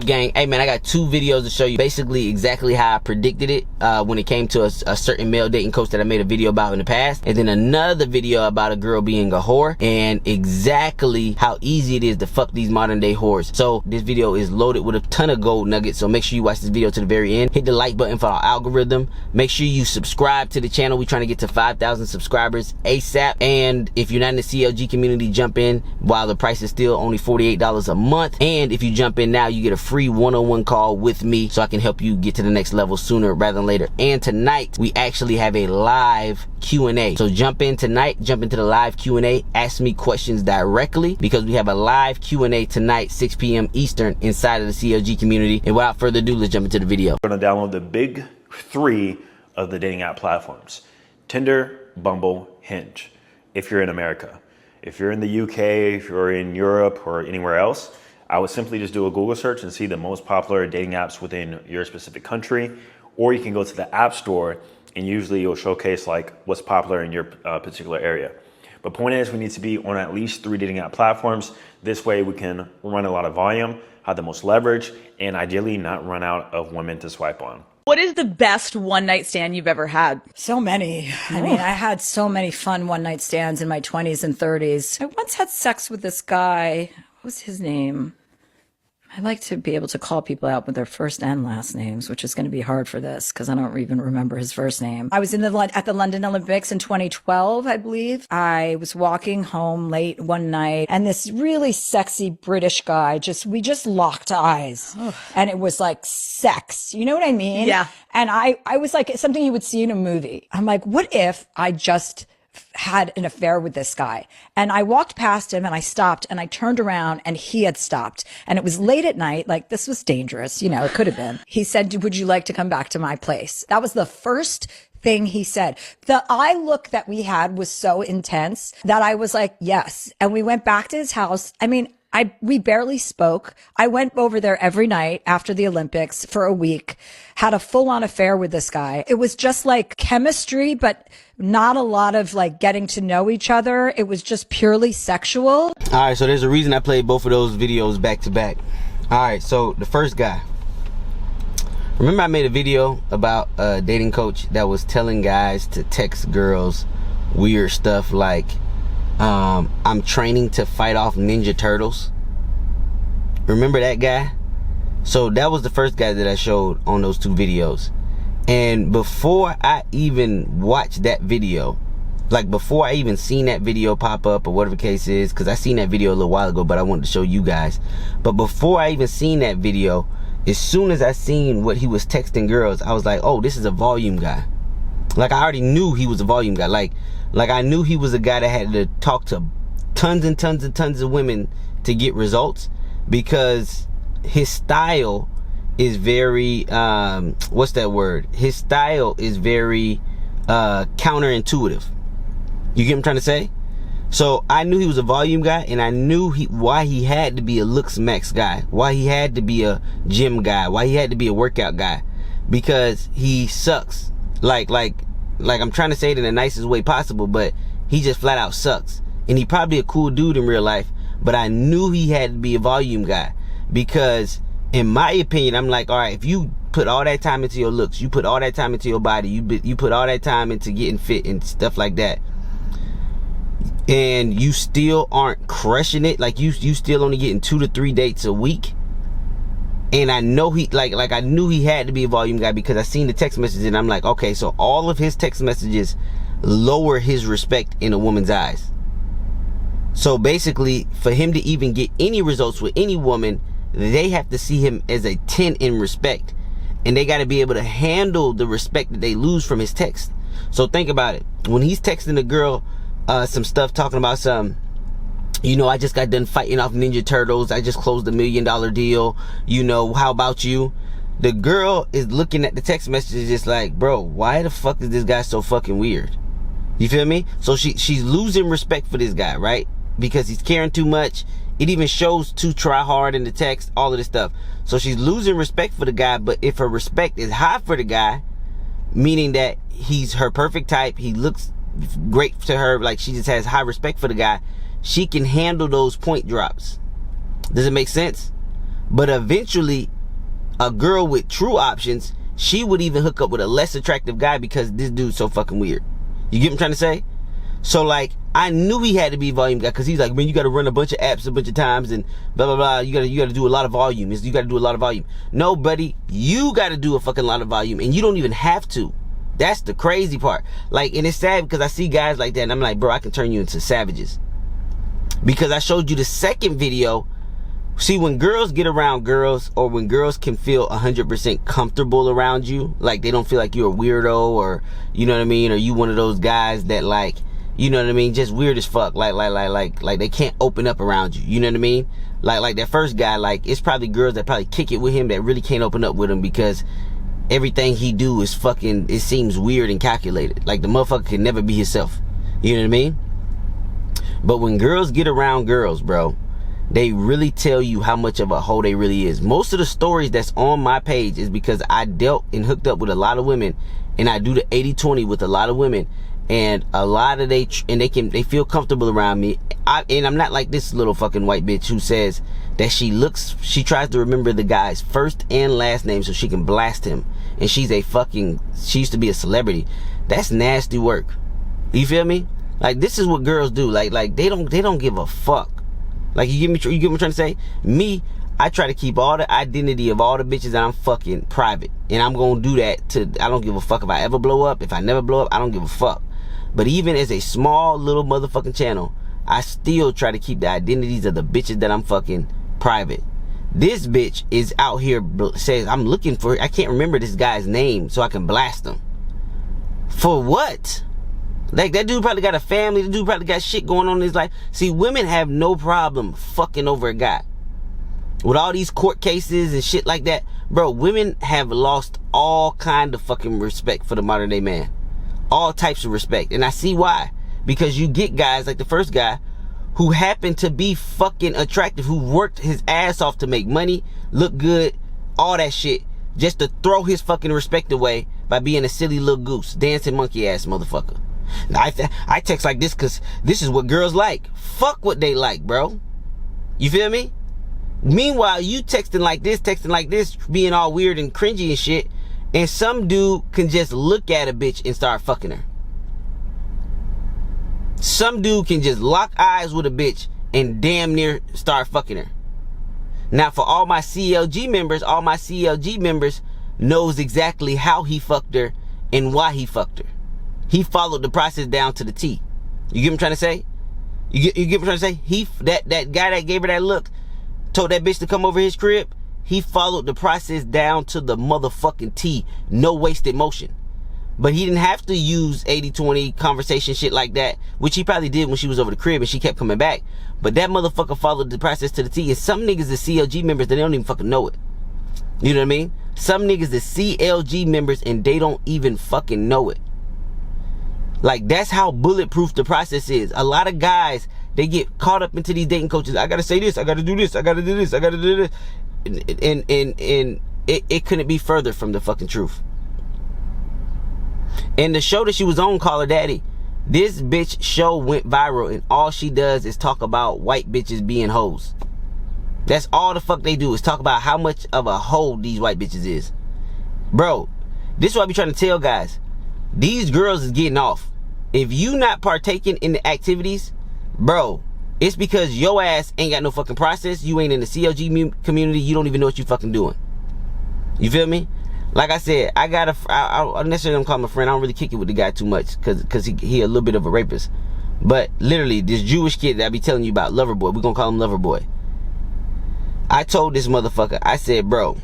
gang? Hey man, I got 2 videos to show you basically exactly how I predicted it when it came to a certain male dating coach that I made a video about in the past, and then another video about a girl being a whore and exactly how easy it is to fuck these modern day whores. So this video is loaded with a ton of gold nuggets, so make sure you watch this video to the very end. Hit the like button for our algorithm. Make sure you subscribe to the channel. We're trying to get to 5,000 subscribers ASAP, and if you're not in the CLG community, jump in while the price is still only $48 a month. And if you jump in now, you get a free one-on-one call with me so I can help you get to the next level sooner rather than later. And tonight we actually have a live Q&A, so jump in tonight, jump into the live Q&A, ask me questions directly, because we have a live Q&A tonight 6 p.m. Eastern inside of the CLG community. And without further ado, let's jump into the video. We're going to download the big 3 of the dating app platforms: Tinder, Bumble, Hinge, if you're in America. If you're in the UK, if you're in Europe or anywhere else, I would simply just do a Google search and see the most popular dating apps within your specific country, or you can go to the App Store and usually it'll showcase like what's popular in your particular area. But point is, we need to be on at least 3 dating app platforms. This way we can run a lot of volume, have the most leverage, and ideally not run out of women to swipe on. What is the best one-night stand you've ever had? So many. I mean, I had so many fun one-night stands in my 20s and 30s. I once had sex with this guy. What was his name? I like to be able to call people out with their first and last names, which is going to be hard for this because I don't even remember his first name. I was at the London Olympics in 2012, I believe. I was walking home late one night and this really sexy British guy, we just locked eyes. And it was like sex. You know what I mean? Yeah. And I was like, it's something you would see in a movie. I'm like, what if I just had an affair with this guy? And I walked past him and I stopped and I turned around and he had stopped, and it was late at night. Like, this was dangerous. You know, it could have been. He said, would you like to come back to my place? That was the first thing he said. The eye look that we had was so intense that I was like, yes. And we went back to his house. I mean, we barely spoke. I went over there every night after the Olympics for a week, had a full-on affair with this guy. It was just like chemistry, but not a lot of like getting to know each other. It was just purely sexual. All right, so there's a reason I played both of those videos back to back. All right, so the first guy. Remember I made a video about a dating coach that was telling guys to text girls weird stuff like, I'm training to fight off Ninja Turtles. Remember that guy? So that was the first guy that I showed on those 2 videos. And before I even watched that video, like before I even seen that video pop up or whatever the case is, because I seen that video a little while ago, but I wanted to show you guys. But before I even seen that video, as soon as I seen what he was texting girls, I was like, oh, this is a volume guy. Like, I already knew he was a volume guy. Like I knew he was a guy that had to talk to tons and tons and tons of women to get results, because his style is very, what's that word? His style is very counterintuitive. You get what I'm trying to say? So I knew he was a volume guy, and I knew why he had to be a looks max guy, why he had to be a gym guy, why he had to be a workout guy, because he sucks. Like I'm trying to say it in the nicest way possible, but he just flat out sucks. And he probably a cool dude in real life, but I knew he had to be a volume guy, because in my opinion, I'm like, all right, if you put all that time into your looks, you put all that time into your body, you put all that time into getting fit and stuff like that, and you still aren't crushing it, like you still only getting 2 to 3 dates a week. And I know he I knew he had to be a volume guy, because I seen the text messages and I'm like, okay, so all of his text messages lower his respect in a woman's eyes. So basically, for him to even get any results with any woman, they have to see him as a 10 in respect, and they got to be able to handle the respect that they lose from his text. So think about it. When he's texting a girl some stuff talking about some, you know, I just got done fighting off Ninja Turtles, I just closed $1 million deal, you know, how about you? The girl is looking at the text messages just like, bro, why the fuck is this guy so fucking weird? You feel me? So she's losing respect for this guy, right? Because he's caring too much. It even shows to try hard in the text, all of this stuff. So she's losing respect for the guy. But if her respect is high for the guy, meaning that he's her perfect type, he looks great to her, like she just has high respect for the guy, she can handle those point drops. Does it make sense? But eventually a girl with true options, she would even hook up with a less attractive guy because this dude's so fucking weird. You get what I'm trying to say? So like, I knew he had to be a volume guy, because he's like, man, you got to run a bunch of apps a bunch of times and blah blah blah. You got to do a lot of volume. You got to do a lot of volume. No, buddy, you got to do a fucking lot of volume, and you don't even have to. That's the crazy part. Like, and it's sad because I see guys like that, and I'm like, bro, I can turn you into savages. Because I showed you the second video. See, when girls get around girls, or when girls can feel 100% comfortable around you, like they don't feel like you're a weirdo, or you know what I mean, or you one of those guys that, like, you know what I mean, just weird as fuck, like they can't open up around you, you know what I mean? Like that first guy, like, it's probably girls that probably kick it with him that really can't open up with him because everything he do is fucking, it seems weird and calculated. Like the motherfucker can never be himself, you know what I mean? But when girls get around girls, bro, they really tell you how much of a hoe they really is. Most of the stories that's on my page is because I dealt and hooked up with a lot of women, and I do the 80-20 with a lot of women, and a lot of they feel comfortable around me. And I'm not like this little fucking white bitch who says that she tries to remember the guy's first and last name so she can blast him, and she used to be a celebrity. That's nasty work. You feel me? Like, this is what girls do. Like they don't give a fuck. Like, you get what I'm trying to say? Me, I try to keep all the identity of all the bitches that I'm fucking private. And I'm gonna do that I don't give a fuck if I ever blow up. If I never blow up, I don't give a fuck. But even as a small little motherfucking channel, I still try to keep the identities of the bitches that I'm fucking private. This bitch is out here, says, I'm looking for, I can't remember this guy's name so I can blast him. For what? Like, that dude probably got a family. The dude probably got shit going on in his life. See, women have no problem fucking over a guy. With all these court cases and shit like that, bro, women have lost all kind of fucking respect for the modern day man. All types of respect. And I see why. Because you get guys like the first guy who happen to be fucking attractive, who worked his ass off to make money, look good, all that shit, just to throw his fucking respect away by being a silly little goose, dancing monkey ass motherfucker. Now, I text like this because this is what girls like. Fuck what they like, bro. You feel me? Meanwhile, you texting like this, being all weird and cringy and shit, and some dude can just look at a bitch and start fucking her. Some dude can just lock eyes with a bitch and damn near start fucking her. Now, for all my CLG members knows exactly how he fucked her and why he fucked her. He followed the process down to the T. You get what I'm trying to say? You get what I'm trying to say? That guy that gave her that look, told that bitch to come over his crib, he followed the process down to the motherfucking T. No wasted motion. But he didn't have to use 80-20 conversation shit like that, which he probably did when she was over the crib and she kept coming back. But that motherfucker followed the process to the T. And some niggas is CLG members, they don't even fucking know it. You know what I mean? Some niggas is CLG members and they don't even fucking know it. Like, that's how bulletproof the process is. A lot of guys, they get caught up into these dating coaches. I gotta say this, I gotta do this, I gotta do this, I gotta do this. And it couldn't be further from the fucking truth. And the show that she was on, Call Her Daddy, this bitch show went viral, and all she does is talk about white bitches being hoes. That's all the fuck they do, is talk about how much of a hoe these white bitches is. Bro, this is what I be trying to tell guys. These girls is getting off. If you not partaking in the activities, bro, it's because your ass ain't got no fucking process. You ain't in the CLG community. You don't even know what you fucking doing. You feel me? Like I said, I necessarily don't call him a friend. I don't really kick it with the guy too much because he a little bit of a rapist. But literally, this Jewish kid that I be telling you about, Loverboy, we're gonna call him Loverboy. I told this motherfucker, I said, bro,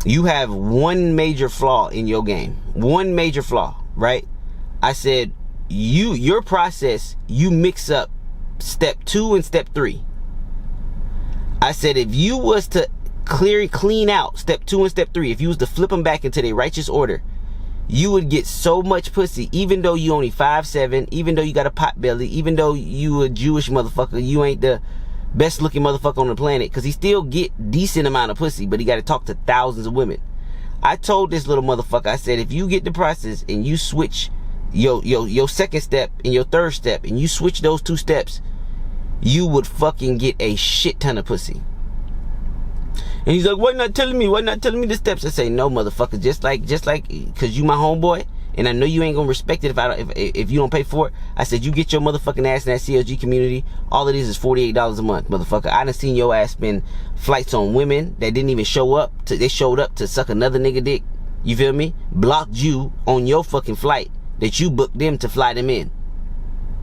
you have one major flaw in your game. One major flaw, right? I said, your process, you mix up step 2 and step 3. I said, if you was to clean out step 2 and step 3, if you was to flip them back into their righteous order, you would get so much pussy, even though you only 5'7", even though you got a pot belly, even though you a Jewish motherfucker, you ain't the best looking motherfucker on the planet, because he still get decent amount of pussy, but he got to talk to thousands of women. I told this little motherfucker, I said, if you get the process and you switch your second step and your third step, and you switch those 2 steps, you would fucking get a shit ton of pussy. And he's like, why not telling me? Why not telling me the steps? I say, no, motherfucker. Just like, cause you my homeboy, and I know you ain't gonna respect it if you don't pay for it. I said, you get your motherfucking ass in that CLG community. All it is $48 a month, motherfucker. I done seen your ass spend flights on women that didn't even show up. They showed up to suck another nigga dick. You feel me? Blocked you on your fucking flight that you booked them to fly them in.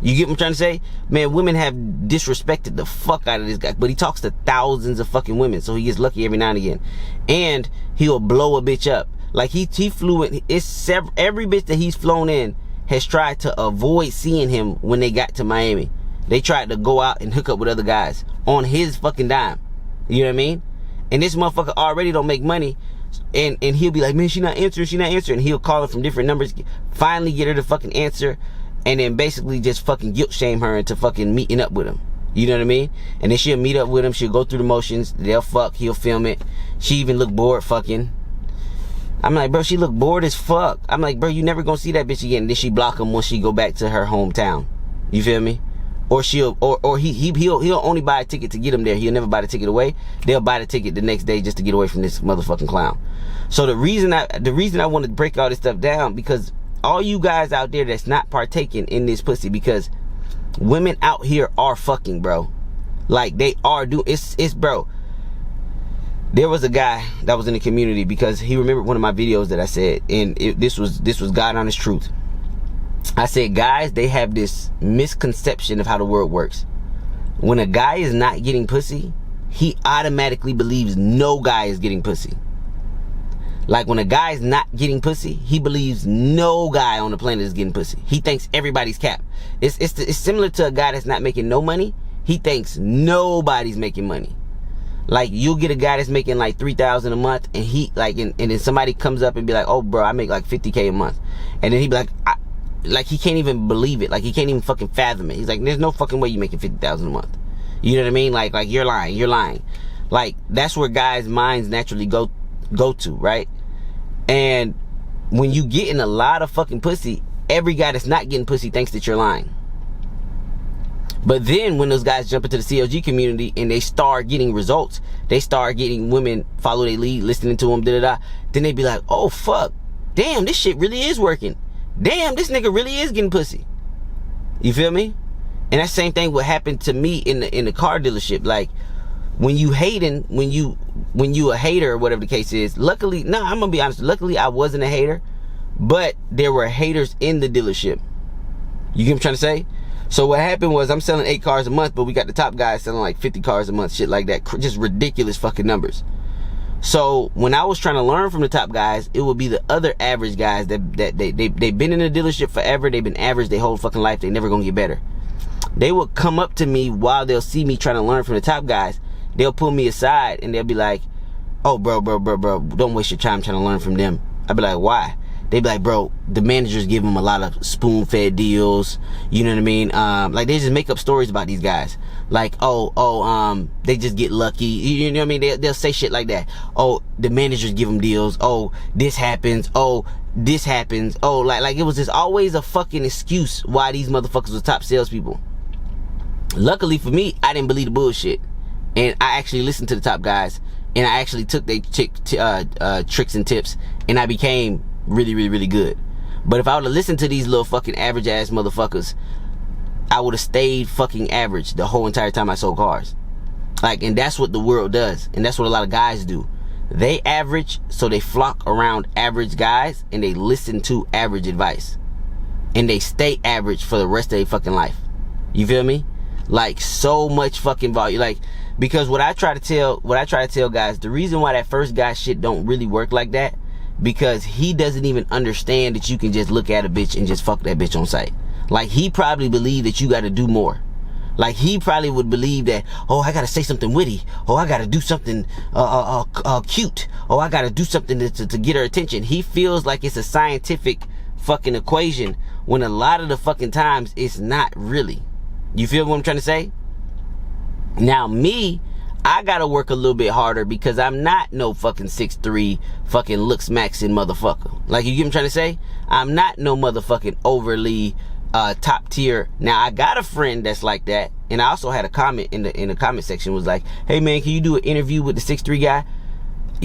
You get what I'm trying to say? Man, women have disrespected the fuck out of this guy. But he talks to thousands of fucking women, so he gets lucky every now and again. And he'll blow a bitch up. Like, he flew in. Every bitch that he's flown in has tried to avoid seeing him when they got to Miami. They tried to go out and hook up with other guys on his fucking dime. You know what I mean? And this motherfucker already don't make money. And he'll be like, man, she not answering. And he'll call her from different numbers. Finally get her to fucking answer. And then basically just fucking guilt shame her into fucking meeting up with him. You know what I mean? And then she'll meet up with him. She'll go through the motions. They'll fuck. He'll film it. She even look bored fucking. I'm like, bro, she look bored as fuck. I'm like, bro, you never gonna see that bitch again. Then she block him once she go back to her hometown. You feel me? Or he'll only buy a ticket to get him there. He'll never buy the ticket away. They'll buy the ticket the next day just to get away from this motherfucking clown. So the reason I want to break all this stuff down, because all you guys out there that's not partaking in this pussy, because women out here are fucking, bro. Like, they are doing, it's bro. There was a guy that was in the community because he remembered one of my videos that I said, and this was God honest truth. I said, guys, they have this misconception of how the world works. When a guy is not getting pussy, he automatically believes no guy is getting pussy. Like, when a guy's not getting pussy, he believes no guy on the planet is getting pussy. He thinks everybody's capped. It's similar to a guy that's not making no money. He thinks nobody's making money. Like, you'll get a guy that's making like $3,000 a month, and he like, and then somebody comes up and be like, oh, bro, I make like $50K a month, and then he be like, he can't even believe it. Like, he can't even fucking fathom it. He's like, there's no fucking way you making $50,000 a month. You know what I mean? Like you're lying. Like, that's where guys' minds naturally go to, right? And when you getting a lot of fucking pussy, every guy that's not getting pussy thinks that you're lying. But then when those guys jump into the CLG community and they start getting results, they start getting women follow their lead, listening to them, then they be like, oh fuck, damn, this shit really is working. Damn, this nigga really is getting pussy. You feel me? And that same thing would happen to me in the car dealership. Like, when you hating, when you a hater or whatever the case is, luckily, I'm gonna be honest, luckily I wasn't a hater, but there were haters in the dealership. You get what I'm trying to say? So what happened was, I'm selling 8 cars a month, but we got the top guys selling like 50 cars a month, shit like that. Just ridiculous fucking numbers. So when I was trying to learn from the top guys, it would be the other average guys that they've been in the dealership forever. They've been average their whole fucking life. They never gonna get better. They would come up to me while they'll see me trying to learn from the top guys. They'll pull me aside and they'll be like, oh, bro, don't waste your time trying to learn from them. I'd be like, why? They'd be like, bro, the managers give them a lot of spoon-fed deals. You know what I mean? Like, they just make up stories about these guys. Like, they just get lucky. You know what I mean? They'll say shit like that. Oh, the managers give them deals. Oh, this happens. Oh, this happens. Oh, like it was just always a fucking excuse why these motherfuckers were top salespeople. Luckily for me, I didn't believe the bullshit. And I actually listened to the top guys. And I actually took their tricks and tips. And I became really, really, really good. But if I would have listened to these little fucking average ass motherfuckers, I would have stayed fucking average the whole entire time I sold cars. Like, and that's what the world does. And that's what a lot of guys do. They average, so they flock around average guys and they listen to average advice. And they stay average for the rest of their fucking life. You feel me? Like, so much fucking volume. Like, because what I try to tell guys, the reason why that first guy shit don't really work like that, because he doesn't even understand that you can just look at a bitch and just fuck that bitch on sight. Like, he probably believe that you got to do more. Like, he probably would believe that, oh, I got to say something witty. Oh, I got to do something cute. Oh, I got to do something to get her attention. He feels like it's a scientific fucking equation when a lot of the fucking times it's not really. You feel what I'm trying to say? Now, me, I gotta work a little bit harder because I'm not no fucking 6'3", fucking looks maxing motherfucker. Like, you get what I'm trying to say? I'm not no motherfucking overly top tier. Now, I got a friend that's like that, and I also had a comment in the comment section was like, hey man, can you do an interview with the 6'3" guy?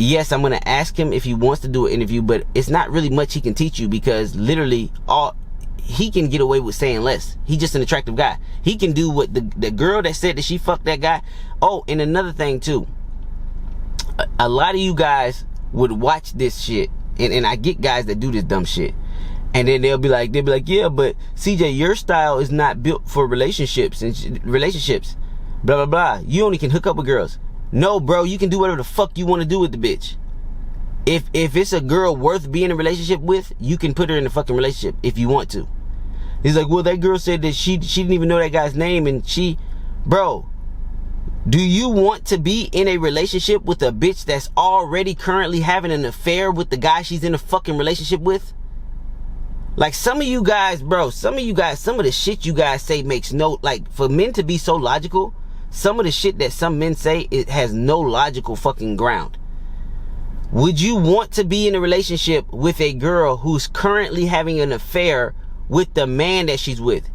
yes, I'm gonna ask him if he wants to do an interview, but it's not really much he can teach you, because literally all he can get away with saying less. He's just an attractive guy. He can do what the girl that said that she fucked that guy. Oh, and another thing too, a lot of you guys would watch this shit, and I get guys that do this dumb shit, and then they'll be like, yeah, but CJ, your style is not built for relationships, blah blah blah. You only can hook up with girls. No, bro, you can do whatever the fuck you want to do with the bitch. If it's a girl worth being in a relationship with, you can put her in a fucking relationship if you want to. He's like, well, that girl said that she didn't even know that guy's name, and bro, do you want to be in a relationship with a bitch that's already currently having an affair with the guy she's in a fucking relationship with? Like, some of you guys, bro, some of the shit you guys say makes no, like, for men to be so logical, some of the shit that some men say, it has no logical fucking ground. Would you want to be in a relationship with a girl who's currently having an affair with the man that she's with?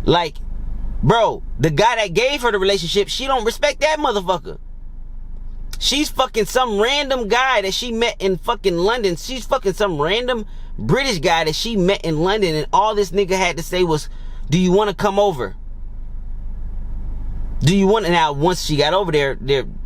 Like, bro, the guy that gave her the relationship, she don't respect that motherfucker. She's fucking some random guy that she met in fucking London. She's fucking some random British guy that she met in London, and all this nigga had to say was, do you want to come over? Do you want to? Now, once she got over there,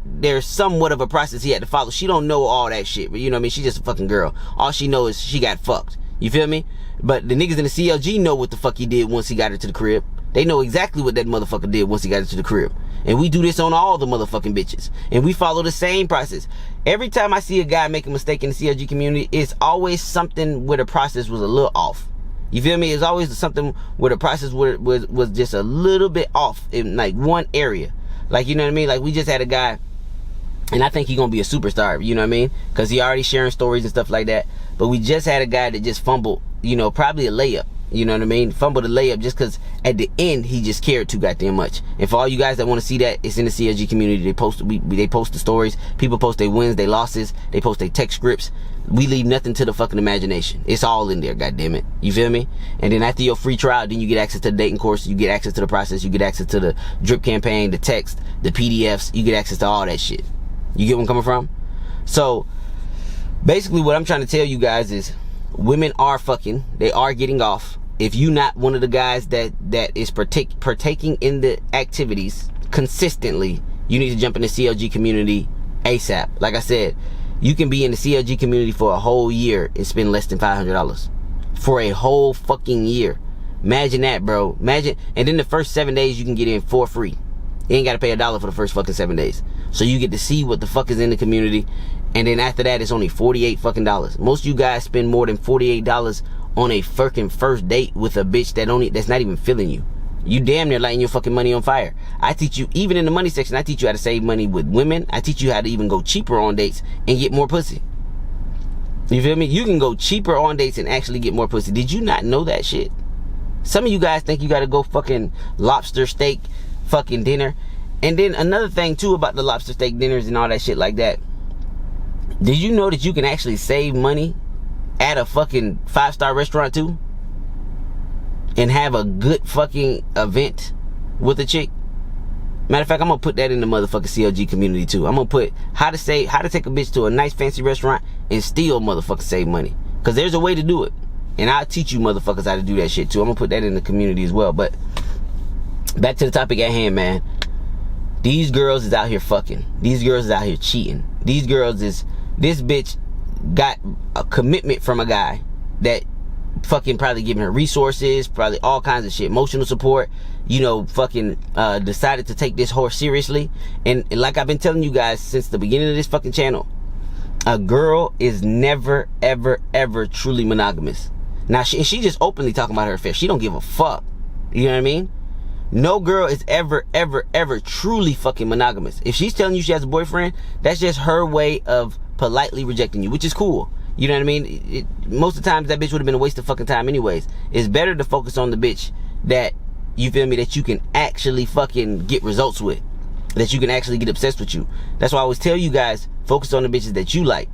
there's somewhat of a process he had to follow. She don't know all that shit, but you know what I mean? She's just a fucking girl. All she knows is she got fucked. You feel me? But the niggas in the CLG know what the fuck he did once he got her to the crib. They know exactly what that motherfucker did once he got her to the crib. And we do this on all the motherfucking bitches. And we follow the same process. Every time I see a guy make a mistake in the CLG community, it's always something where the process was a little off. You feel me? It's always something where the process was just a little bit off in like one area. Like, you know what I mean? Like, we just had a guy, and I think he's gonna be a superstar, you know what I mean? Because he already sharing stories and stuff like that. But we just had a guy that just fumbled, you know, probably a layup. You know what I mean? Fumbled a layup just because at the end he just cared too goddamn much. And for all you guys that want to see that, it's in the CLG community. They post the stories. People post their wins, their losses. They post their text scripts. We leave nothing to the fucking imagination. It's all in there, goddammit. You feel me? And then after your free trial, then you get access to the dating course. You get access to the process. You get access to the drip campaign, the text, the PDFs. You get access to all that shit. You get where I'm coming from? So basically what I'm trying to tell you guys is women are fucking. They are getting off. If you not one of the guys that is partaking in the activities consistently, you need to jump in the CLG community ASAP. Like I said, you can be in the CLG community for a whole year and spend less than $500 for a whole fucking year. Imagine that, bro. Imagine. And then the first 7 days you can get in for free. You ain't got to pay $1 for the first fucking 7 days. So you get to see what the fuck is in the community. And then after that, it's only $48 fucking dollars. Most of you guys spend more than $48 on a fucking first date with a bitch that's not even feeling you. You damn near lighting your fucking money on fire. I teach you, even in the money section, I teach you how to save money with women. I teach you how to even go cheaper on dates and get more pussy. You feel me? You can go cheaper on dates and actually get more pussy. Did you not know that shit? Some of you guys think you gotta go fucking lobster steak fucking dinner. And then another thing too about the lobster steak dinners and all that shit like that. Did you know that you can actually save money at a fucking 5-star restaurant too? And have a good fucking event with a chick? Matter of fact, I'm gonna put that in the motherfucking CLG community too. I'm gonna put how to take a bitch to a nice fancy restaurant and still motherfucking save money. Cause there's a way to do it. And I'll teach you motherfuckers how to do that shit too. I'm gonna put that in the community as well. But back to the topic at hand, man. These girls is out here fucking. These girls is out here cheating. These girls is, this bitch got a commitment from a guy that fucking probably giving her resources, probably all kinds of shit, emotional support, you know, fucking decided to take this horse seriously. And like I've been telling you guys since the beginning of this fucking channel, a girl is never, ever, ever truly monogamous. Now, she just openly talking about her affair. She don't give a fuck. You know what I mean? No girl is ever, ever, ever truly fucking monogamous. If she's telling you she has a boyfriend, that's just her way of politely rejecting you, which is cool. You know what I mean? Most of the times that bitch would have been a waste of fucking time anyways. It's better to focus on the bitch that, you feel me, that you can actually fucking get results with. That you can actually get obsessed with you. That's why I always tell you guys, focus on the bitches that you like.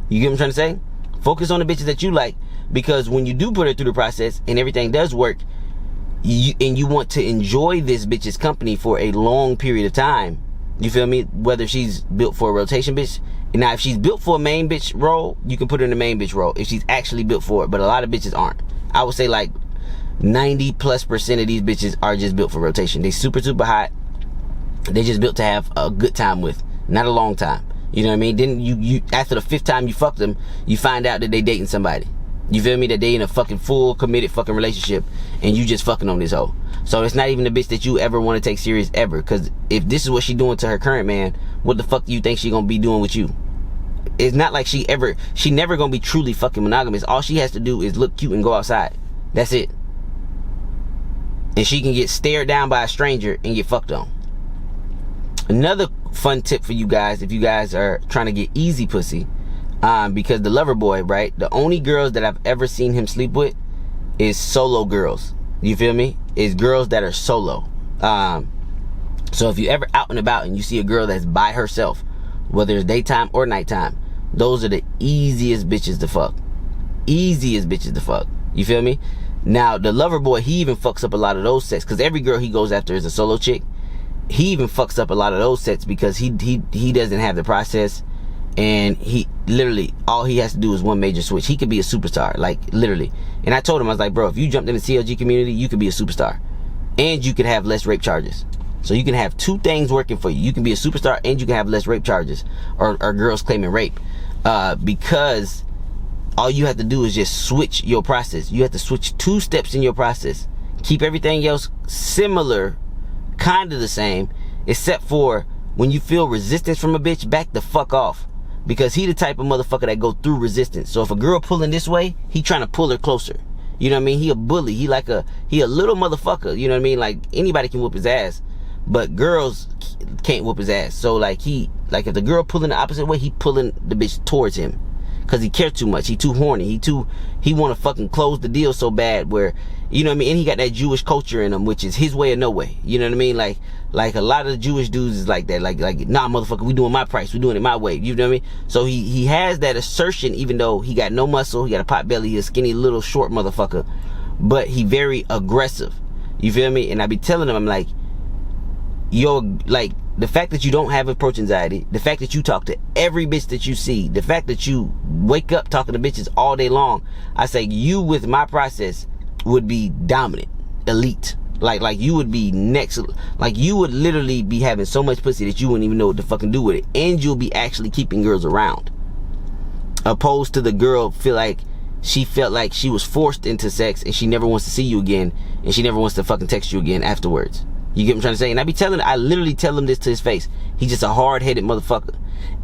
You get what I'm trying to say? Focus on the bitches that you like, because when you do put her through the process and everything does work, you want to enjoy this bitch's company for a long period of time, You feel me? Whether she's built for a rotation bitch. Now, if she's built for a main bitch role, you can put her in the main bitch role if she's actually built for it. But a lot of bitches aren't. I would say like 90+% of these bitches are just built for rotation. They super hot. They just built to have a good time with, not a long time. You know what I mean? Then you after the 5th time you fuck them, you find out that they dating somebody. You feel me? That they in a fucking full committed fucking relationship and you just fucking on this hoe. So it's not even the bitch that you ever want to take serious ever. Because if this is what she doing to her current man, what the fuck do you think she gonna be doing with you? It's not like she never gonna be truly fucking monogamous. All she has to do is look cute and go outside. That's it. And she can get stared down by a stranger and get fucked on. Another fun tip for you guys, if you guys are trying to get easy pussy, because the lover boy, right, the only girls that I've ever seen him sleep with is solo girls. You feel me? Is girls that are solo. So if you're ever out and about and you see a girl that's by herself, whether it's daytime or nighttime, those are the easiest bitches to fuck. Easiest bitches to fuck. You feel me? Now, the lover boy, he even fucks up a lot of those sets, because every girl he goes after is a solo chick. He even fucks up a lot of those sets because he doesn't have the process, and he literally, all he has to do is one major switch. He could be a superstar, like literally. And I told him, I was like, bro, if you jumped in the CLG community, you could be a superstar, and you could have less rape charges. So you can have two things working for you. You can be a superstar and you can have less rape charges, or girls claiming rape, because all you have to do is just switch your process. You have to switch 2 steps in your process. Keep everything else similar, kind of the same, except for when you feel resistance from a bitch, back the fuck off, because he the type of motherfucker that go through resistance. So if a girl pulling this way, he trying to pull her closer. You know what I mean? He a bully. He a little motherfucker. You know what I mean? Like, anybody can whoop his ass, but girls can't whoop his ass. So like if the girl pulling the opposite way, he pulling the bitch towards him, because he cares too much. He too horny. He want to fucking close the deal so bad, where, you know what I mean? And he got that Jewish culture in him, which is his way or no way. You know what I mean? Like a lot of the Jewish dudes is like that. Like, nah, motherfucker, we doing my price. We doing it my way. You know what I mean? So he has that assertion, even though he got no muscle. He got a pot belly. He a skinny little short motherfucker. But he very aggressive. You feel me? And I be telling him, I'm like, yo, like, the fact that you don't have approach anxiety, the fact that you talk to every bitch that you see, the fact that you wake up talking to bitches all day long, I say you with my process would be dominant, elite. Like you would be next. Like, you would literally be having so much pussy that you wouldn't even know what to fucking do with it, and you'll be actually keeping girls around, opposed to the girl felt like she was forced into sex and she never wants to see you again, and she never wants to fucking text you again afterwards. You get what I'm trying to say? And I literally tell him this to his face. He's just a hard-headed motherfucker.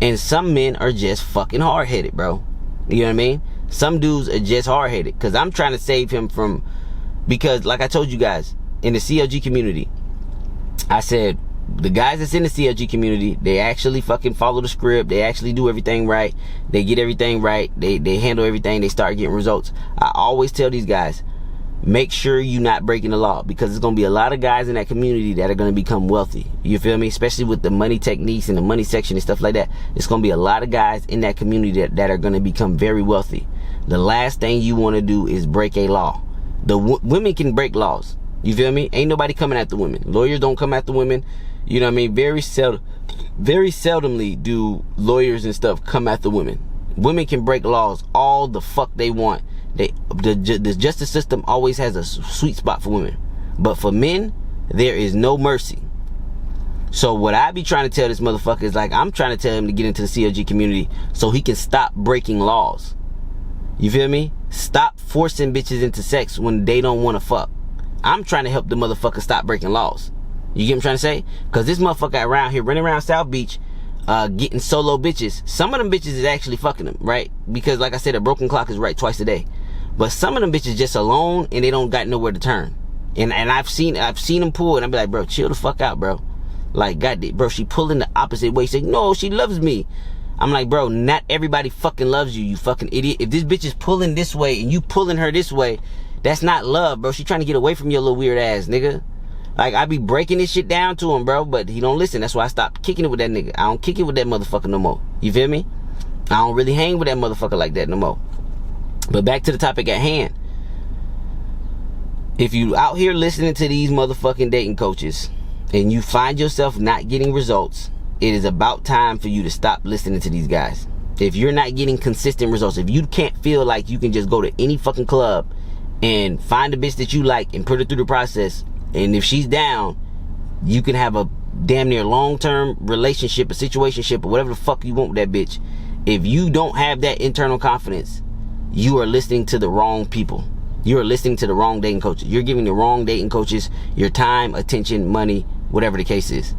And some men are just fucking hard-headed, bro. You know what I mean? Some dudes are just hard-headed, because I'm trying to save him from, because like I told you guys, in the CLG community, I said, the guys that's in the CLG community, they actually fucking follow the script. They actually do everything right. They get everything right. They handle everything. They start getting results. I always tell these guys, make sure you're not breaking the law, because there's going to be a lot of guys in that community that are going to become wealthy. You feel me? Especially with the money techniques and the money section and stuff like that. It's going to be a lot of guys in that community that are going to become very wealthy. The last thing you want to do is break a law. Women can break laws. You feel me? Ain't nobody coming after women. Lawyers don't come after women. You know what I mean? Very seldomly do lawyers and stuff come after women. Women can break laws all the fuck they want. The justice system always has a sweet spot for women, but for men, there is no mercy. So what I be trying to tell this motherfucker is, like, I'm trying to tell him to get into the CLG community so he can stop breaking laws. You feel me? Stop forcing bitches into sex when they don't want to fuck. I'm trying to help the motherfucker stop breaking laws. You get what I'm trying to say? Because this motherfucker around here running around South Beach, getting solo bitches. Some of them bitches is actually fucking them, right? Because like I said, a broken clock is right twice a day. But some of them bitches just alone and they don't got nowhere to turn. And I've seen them pull, and I be like, bro, chill the fuck out, bro. Like, goddamn, bro, she pulling the opposite way. She's like, no, she loves me. I'm like, bro, not everybody fucking loves you, you fucking idiot. If this bitch is pulling this way and you pulling her this way, that's not love, bro. She trying to get away from your little weird ass, nigga. Like, I be breaking this shit down to him, bro, but he don't listen. That's why I stopped kicking it with that nigga. I don't kick it with that motherfucker no more. You feel me? I don't really hang with that motherfucker like that no more. But back to the topic at hand. If you out here listening to these motherfucking dating coaches and you find yourself not getting results, it is about time for you to stop listening to these guys. If you're not getting consistent results, if you can't feel like you can just go to any fucking club and find a bitch that you like and put her through the process, and if she's down, you can have a damn near long-term relationship, a situationship, or whatever the fuck you want with that bitch. If you don't have that internal confidence, you are listening to the wrong people. You are listening to the wrong dating coaches. You're giving the wrong dating coaches your time, attention, money, whatever the case is.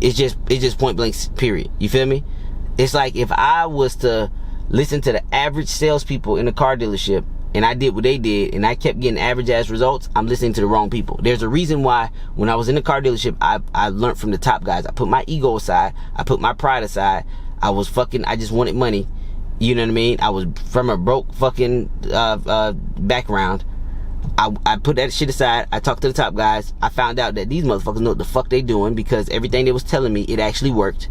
It's just point blank, period. You feel me? It's like if I was to listen to the average salespeople in a car dealership and I did what they did and I kept getting average ass results, I'm listening to the wrong people. There's a reason why when I was in the car dealership, I learned from the top guys. I put my ego aside. I put my pride aside. I just wanted money. You know what I mean? I was from a broke fucking background. I put that shit aside. I talked to the top guys. I found out that these motherfuckers know what the fuck they doing because everything they was telling me, it actually worked.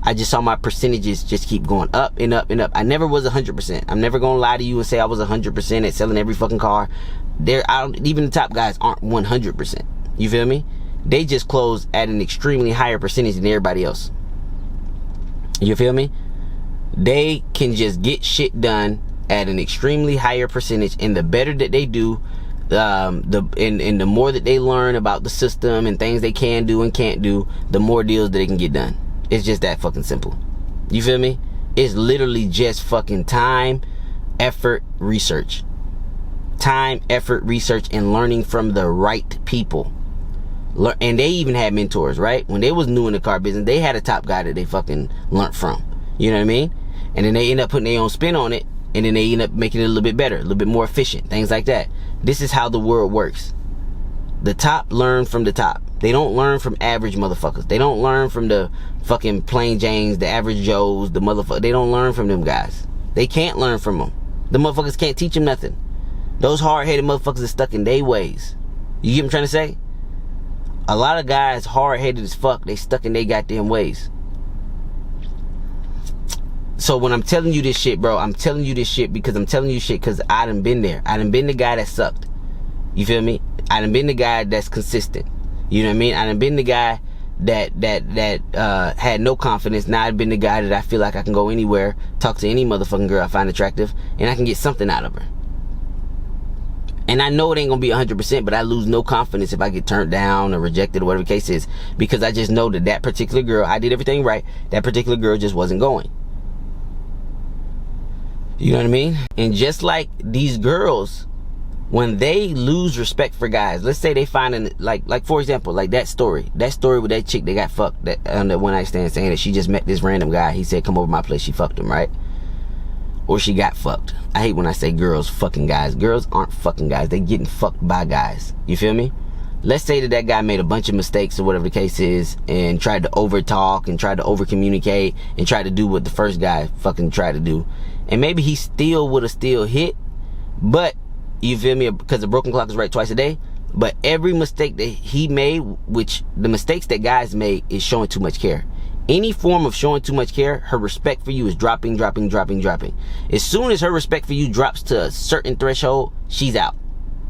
I just saw my percentages just keep going up and up and up. I never was 100%. I'm never gonna lie to you and say I was 100% at selling every fucking car. Even the top guys aren't 100%. You feel me? They just close at an extremely higher percentage than everybody else. You feel me? They can just get shit done at an extremely higher percentage, and the better that they do, the more that they learn about the system and things they can do and can't do, the more deals that they can get done. It's just that fucking simple. You feel me? It's literally just fucking time, effort, research. Time, effort, research, and learning from the right people. And they even had mentors, right? When they was new in the car business, they had a top guy that they fucking learned from. You know what I mean? And then they end up putting their own spin on it, and then they end up making it a little bit better, a little bit more efficient, things like that. This is how the world works. The top learn from the top. They don't learn from average motherfuckers. They don't learn from the fucking plain Janes, the average Joes, the motherfuckers. They don't learn from them guys. They can't learn from them. The motherfuckers can't teach them nothing. Those hard-headed motherfuckers are stuck in their ways. You get what I'm trying to say? A lot of guys hard-headed as fuck. They stuck in their goddamn ways. So when I'm telling you this shit, bro, I'm telling you this shit because I'm telling you shit because I done been there. I done been the guy that sucked. You feel me? I done been the guy that's consistent. You know what I mean? I done been the guy that had no confidence. Now I've been the guy that I feel like I can go anywhere, talk to any motherfucking girl I find attractive, and I can get something out of her. And I know it ain't gonna be 100%, but I lose no confidence if I get turned down or rejected or whatever the case is, because I just know that particular girl, I did everything right. That particular girl just wasn't going. You know what I mean? And just like these girls, when they lose respect for guys, let's say they find like for example, like that story with that chick that got fucked that on that one night stand, saying that she just met this random guy. He said, come over to my place. She fucked him, right? Or she got fucked. I hate when I say girls fucking guys. Girls aren't fucking guys. They getting fucked by guys. You feel me? Let's say that guy made a bunch of mistakes or whatever the case is, and tried to over talk and tried to over communicate and tried to do what the first guy fucking tried to do. And maybe he still would have still hit, but you feel me? Because the broken clock is right twice a day. But every mistake that he made, which the mistakes that guys made, is showing too much care. Any form of showing too much care, her respect for you is dropping. As soon as her respect for you drops to a certain threshold, she's out.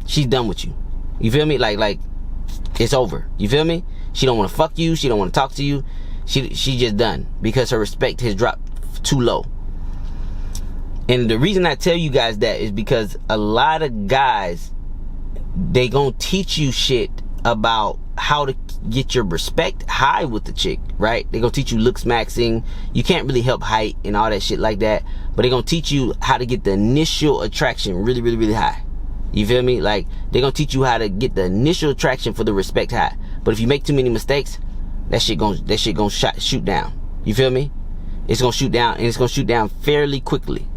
She's done with you. You feel me? Like it's over. You feel me? She don't want to fuck you. She don't want to talk to you. She just done because her respect has dropped too low. And the reason I tell you guys that is because a lot of guys, they gonna teach you shit about how to get your respect high with the chick, right? They gonna teach you looks maxing. You can't really help height and all that shit like that, but they gonna teach you how to get the initial attraction really high. You feel me? Like, they gonna teach you how to get the initial attraction for the respect high. But if you make too many mistakes, that shit gonna shoot down. You feel me? It's gonna shoot down, and it's gonna shoot down fairly quickly.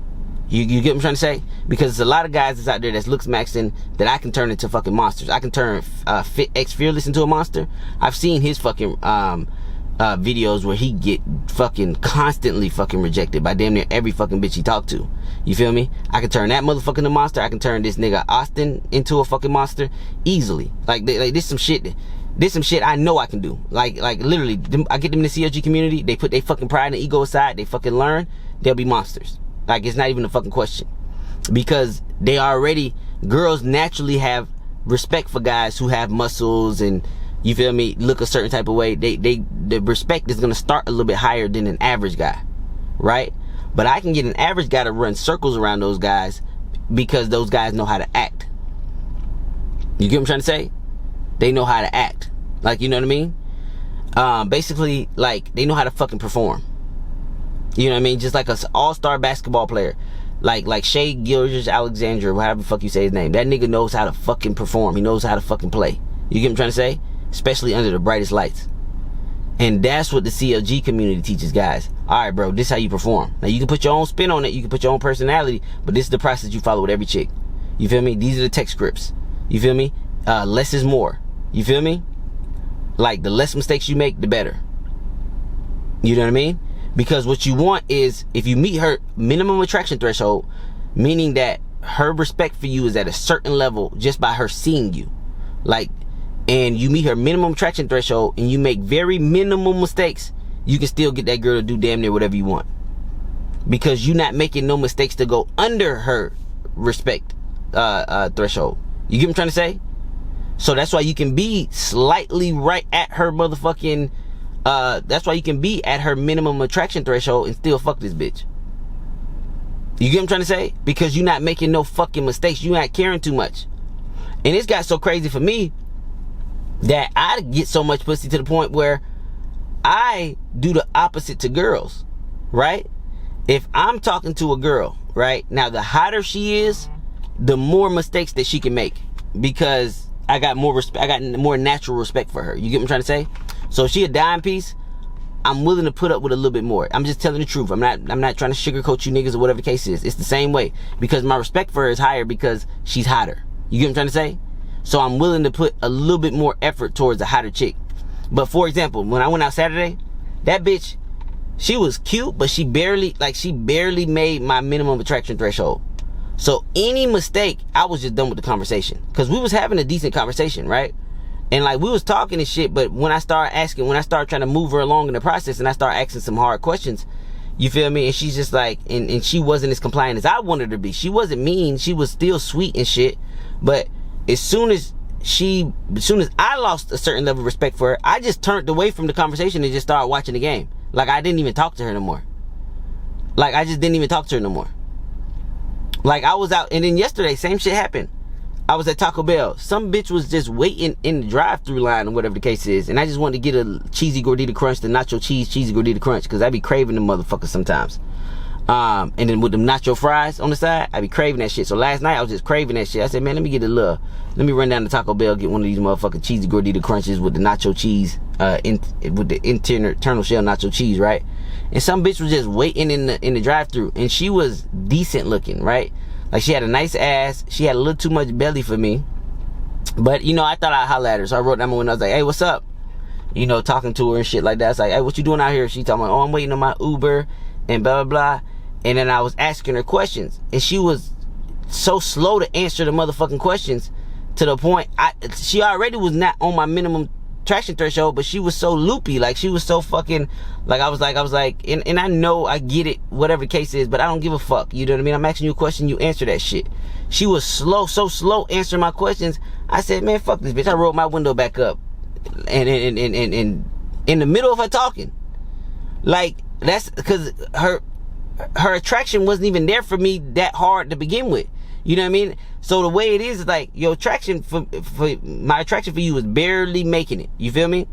You get what I'm trying to say? Because there's a lot of guys that's out there that's looks maxing that I can turn into fucking monsters. I can turn Fearless into a monster. I've seen his fucking videos where he get fucking constantly fucking rejected by damn near every fucking bitch he talked to. You feel me? I can turn that motherfucker into a monster. I can turn this nigga Austin into a fucking monster easily. Like this some shit. This some shit I know I can do. Like literally, I get them in the CLG community. They put their fucking pride and ego aside. They fucking learn. They'll be monsters. Like, it's not even a fucking question, because girls naturally have respect for guys who have muscles and you feel me, look a certain type of way, the respect is gonna start a little bit higher than an average guy, right? But I can get an average guy to run circles around those guys because those guys know how to act. You get what I'm trying to say? They know how to act. Like, you know what I mean? Basically, like, they know how to fucking perform. You know what I mean? Just like an all-star basketball player. Like Shea Gilgeous-Alexander, whatever the fuck you say his name. That nigga knows how to fucking perform. He knows how to fucking play. You get what I'm trying to say? Especially under the brightest lights. And that's what the CLG community teaches guys. Alright, bro, this is how you perform. Now, you can put your own spin on it. You can put your own personality. But this is the process you follow with every chick. You feel me? These are the text scripts. You feel me? Less is more. You feel me? Like, the less mistakes you make, the better. You know what I mean? Because what you want is, if you meet her minimum attraction threshold, meaning that her respect for you is at a certain level just by her seeing you. Like, and you meet her minimum attraction threshold and you make very minimal mistakes, you can still get that girl to do damn near whatever you want. Because you're not making no mistakes to go under her respect threshold. You get what I'm trying to say? So that's why you can be slightly right at her motherfucking that's why you can be at her minimum attraction threshold and still fuck this bitch. You get what I'm trying to say? Because you're not making no fucking mistakes. You're not caring too much. And it's got so crazy for me that I get so much pussy to the point where I do the opposite to girls, right? If I'm talking to a girl, right? Now, the hotter she is, the more mistakes that she can make, because I got more respect. I got more natural respect for her. You get what I'm trying to say? So if she a dime piece, I'm willing to put up with a little bit more. I'm just telling the truth. I'm not trying to sugarcoat you niggas or whatever the case is. It's the same way, because my respect for her is higher because she's hotter. You get what I'm trying to say? So I'm willing to put a little bit more effort towards a hotter chick. But for example, when I went out Saturday, that bitch, she was cute, but she barely made my minimum attraction threshold. So any mistake, I was just done with the conversation. Because we was having a decent conversation, right? And like, we was talking and shit, but when I started trying to move her along in the process and I started asking some hard questions, you feel me? And she's just like, and she wasn't as compliant as I wanted her to be. She wasn't mean. She was still sweet and shit. But as soon as I lost a certain level of respect for her, I just turned away from the conversation and just started watching the game. Like, I didn't even talk to her no more. Like, I just didn't even talk to her no more. Like, I was out, and then yesterday, same shit happened. I was at Taco Bell. Some bitch was just waiting in the drive-thru line or whatever the case is, and I just wanted to get a cheesy gordita crunch, the nacho cheese cheesy gordita crunch, because I be craving them motherfuckers sometimes. And then with them nacho fries on the side, I be craving that shit. So last night I was just craving that shit. I said, man, let me run down to Taco Bell, get one of these motherfucking cheesy gordita crunches with the nacho cheese, with the internal shell nacho cheese, right? And some bitch was just waiting in the drive-thru, and she was decent looking, right? Like, she had a nice ass. She had a little too much belly for me, but you know, I thought I'd holler at her, so I wrote down my window. I was like, hey, what's up? You know, talking to her and shit like that. I was like, hey, what you doing out here? She talking about, oh, I'm waiting on my Uber and blah blah blah. And then I was asking her questions, and she was so slow to answer the motherfucking questions, to the point she already was not on my minimum attraction threshold, but she was so loopy. Like, she was so fucking, like, I was like, and I know, I get it, whatever the case is, but I don't give a fuck. You know what I mean? I'm asking you a question, you answer that shit. She was so slow answering my questions. I said, man, fuck this bitch. I rolled my window back up, and in the middle of her talking. Like, that's because her attraction wasn't even there for me that hard to begin with. You know what I mean? So the way it is like, your attraction for my attraction for you is barely making it. You feel me?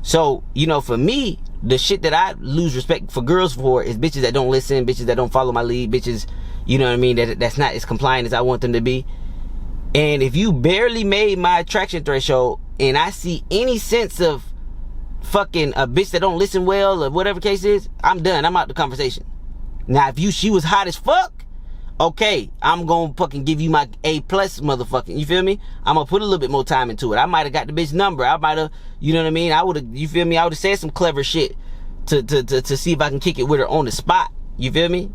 So, you know, for me, the shit that I lose respect for girls for is bitches that don't listen, bitches that don't follow my lead, bitches, you know what I mean, that's not as compliant as I want them to be. And if you barely made my attraction threshold, and I see any sense of fucking a bitch that don't listen well or whatever case is, I'm done. I'm out the conversation. Now, if she was hot as fuck, okay, I'm gonna fucking give you my A+ motherfucking, you feel me? I'm gonna put a little bit more time into it. I might have got the bitch number. I might have, you know what I mean? I would have, you feel me? I would have said some clever shit to see if I can kick it with her on the spot. You feel me?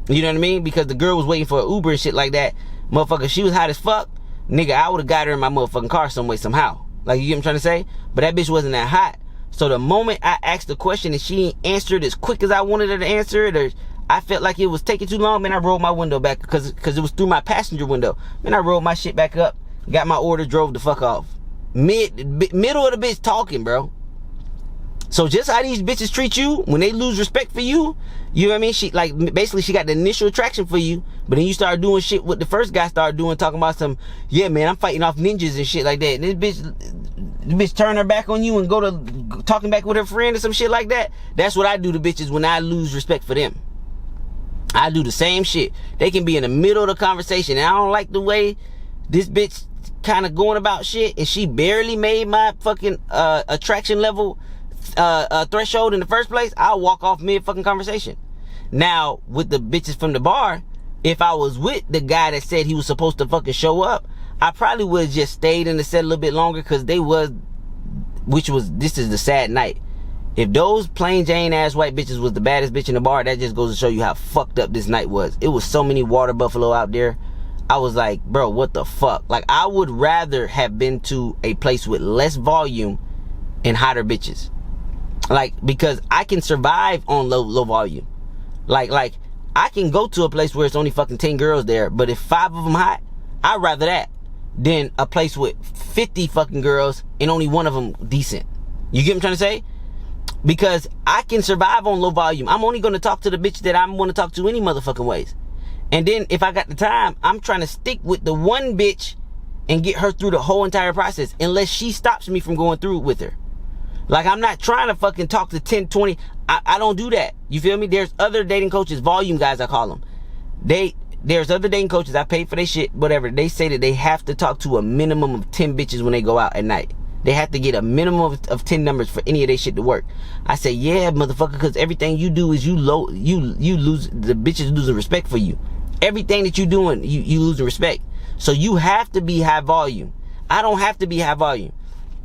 You know what I mean? Because the girl was waiting for an Uber and shit like that. Motherfucker, she was hot as fuck. Nigga, I would have got her in my motherfucking car some way, somehow. Like, you get what I'm trying to say? But that bitch wasn't that hot. So the moment I asked the question and she ain't answered as quick as I wanted her to answer it, or I felt like it was taking too long, man, I rolled my window back, because it was through my passenger window. Man, I rolled my shit back up, got my order, drove the fuck off. middle of the bitch talking, bro. So just how these bitches treat you when they lose respect for you, you know what I mean? She like basically she got the initial attraction for you, but then you start doing shit what the first guy started doing, talking about some, yeah man, I'm fighting off ninjas and shit like that. And this bitch turn her back on you and go to talking back with her friend or some shit like that. That's what I do to bitches when I lose respect for them. I do the same shit. They can be in the middle of the conversation and I don't like the way this bitch kind of going about shit, and she barely made my fucking attraction level threshold in the first place. I'll walk off mid fucking conversation. Now with the bitches from the bar, if I was with the guy that said he was supposed to fucking show up, I probably would have just stayed in the set a little bit longer, because this is the sad night. If those plain Jane ass white bitches was the baddest bitch in the bar, that just goes to show you how fucked up this night was. It was so many water buffalo out there. I was like, bro, what the fuck? Like, I would rather have been to a place with less volume and hotter bitches. Like, because I can survive on low volume. Like I can go to a place where it's only fucking 10 girls there, but if 5 of them hot, I'd rather that than a place with 50 fucking girls and only one of them decent. You get what I'm trying to say? Because I can survive on low volume. I'm only going to talk to the bitch that I want to talk to any motherfucking ways. And then if I got the time, I'm trying to stick with the one bitch and get her through the whole entire process, unless she stops me from going through with her. Like, I'm not trying to fucking talk to 10, 20. I don't do that. You feel me? There's other dating coaches, volume guys I call them. There's other dating coaches, I paid for their shit, whatever. They say that they have to talk to a minimum of 10 bitches when they go out at night. They have to get a minimum of 10 numbers for any of their shit to work. I say, yeah, motherfucker, because everything you do is you lose, the bitches losing respect for you. Everything that you doing, you losing respect. So you have to be high volume. I don't have to be high volume.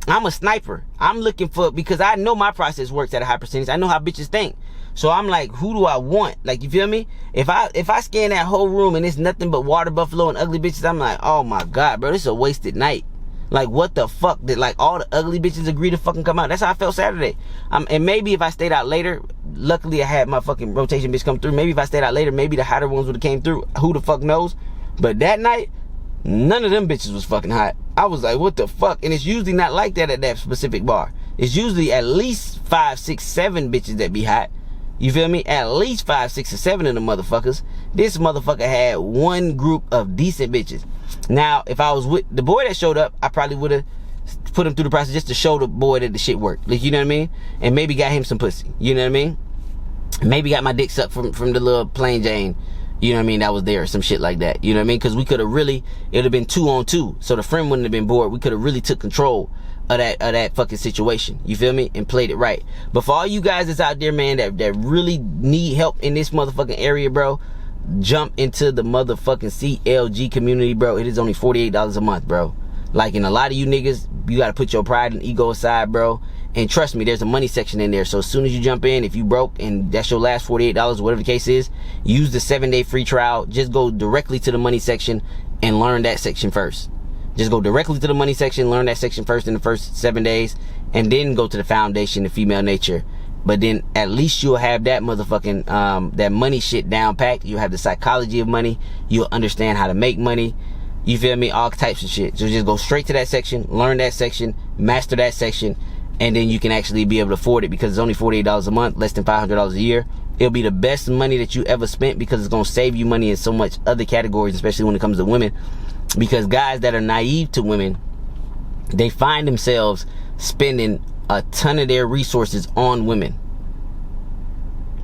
I'm a sniper. I'm looking for, because I know my process works at a high percentage. I know how bitches think. So I'm like, who do I want? Like, you feel me? If I scan that whole room and it's nothing but water buffalo and ugly bitches, I'm like, oh my God, bro, this is a wasted night. Like, what the fuck? Did like all the ugly bitches agree to fucking come out? That's how I felt Saturday. And maybe if I stayed out later, luckily I had my fucking rotation bitch come through. Maybe if I stayed out later, maybe the hotter ones would have came through. Who the fuck knows? But that night, none of them bitches was fucking hot. I was like, what the fuck? And it's usually not like that at that specific bar. It's usually at least 5, 6, 7 bitches that be hot. You feel me? At least 5, 6, or 7 of them motherfuckers. This motherfucker had one group of decent bitches. Now, if I was with the boy that showed up, I probably would have put him through the process just to show the boy that the shit worked. Like, you know what I mean? And maybe got him some pussy. You know what I mean? Maybe got my dick sucked from the little plain Jane. You know what I mean? That was there, some shit like that. You know what I mean? Because we could have really, it would have been 2 on 2. So the friend wouldn't have been bored. We could have really took control of that fucking situation. You feel me? And played it right. But for all you guys that's out there, man, that really need help in this motherfucking area, bro, jump into the motherfucking CLG community, bro. It is only $48 a month, bro. Like, in a lot of you niggas, you gotta put your pride and ego aside, bro. And trust me, there's a money section in there. So as soon as you jump in, if you broke and that's your last $48, whatever the case is, use the 7-day free trial. Just go directly to the money section and learn that section first. Just go directly to the money section, learn that section first in the first 7 days, and then go to the foundation, the female nature. But then at least you'll have that motherfucking, that money shit down packed. You'll have the psychology of money. You'll understand how to make money. You feel me? All types of shit. So just go straight to that section, learn that section, master that section, and then you can actually be able to afford it, because it's only $48 a month, less than $500 a year. It'll be the best money that you ever spent, because it's going to save you money in so much other categories, especially when it comes to women. Because guys that are naive to women, they find themselves spending a ton of their resources on women.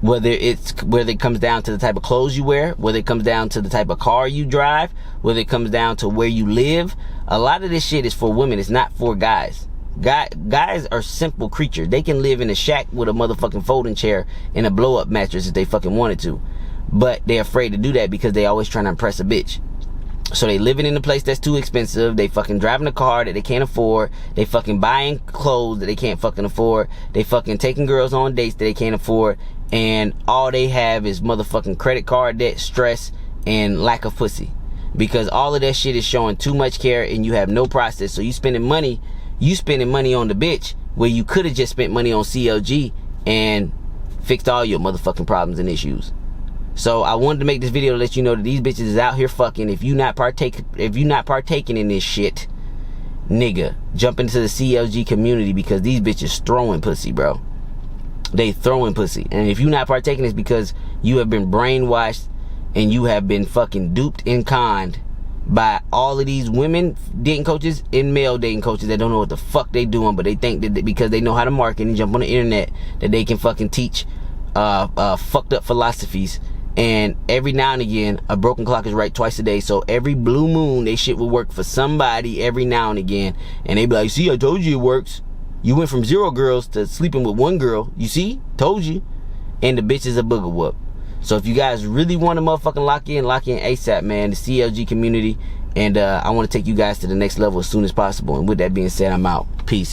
Whether it comes down to the type of clothes you wear, whether it comes down to the type of car you drive, whether it comes down to where you live. A lot of this shit is for women. It's not for guys. Guys are simple creatures. They can live in a shack with a motherfucking folding chair and a blow up mattress if they fucking wanted to. But they're afraid to do that because they always trying to impress a bitch. So they living in a place that's too expensive. They fucking driving a car that they can't afford. They fucking buying clothes that they can't fucking afford. They fucking taking girls on dates that they can't afford. And all they have is motherfucking credit card debt, stress, and lack of pussy. Because all of that shit is showing too much care and you have no process. So you spending money on the bitch where you could have just spent money on CLG and fixed all your motherfucking problems and issues. So I wanted to make this video to let you know that these bitches is out here fucking. If you not partaking in this shit, nigga, jump into the CLG community, because these bitches throwing pussy, bro. They throwing pussy. And if you not partaking, it's because you have been brainwashed and you have been fucking duped and conned by all of these women dating coaches and male dating coaches that don't know what the fuck they doing, but they think that because they know how to market and jump on the internet that they can fucking teach fucked up philosophies. And every now and again, a broken clock is right twice a day. So every blue moon, they shit will work for somebody every now and again. And they be like, see, I told you it works. You went from 0 girls to sleeping with 1 girl. You see? Told you. And the bitch is a booger whoop. So if you guys really want to motherfucking lock in ASAP, man, the CLG community. And I want to take you guys to the next level as soon as possible. And with that being said, I'm out. Peace.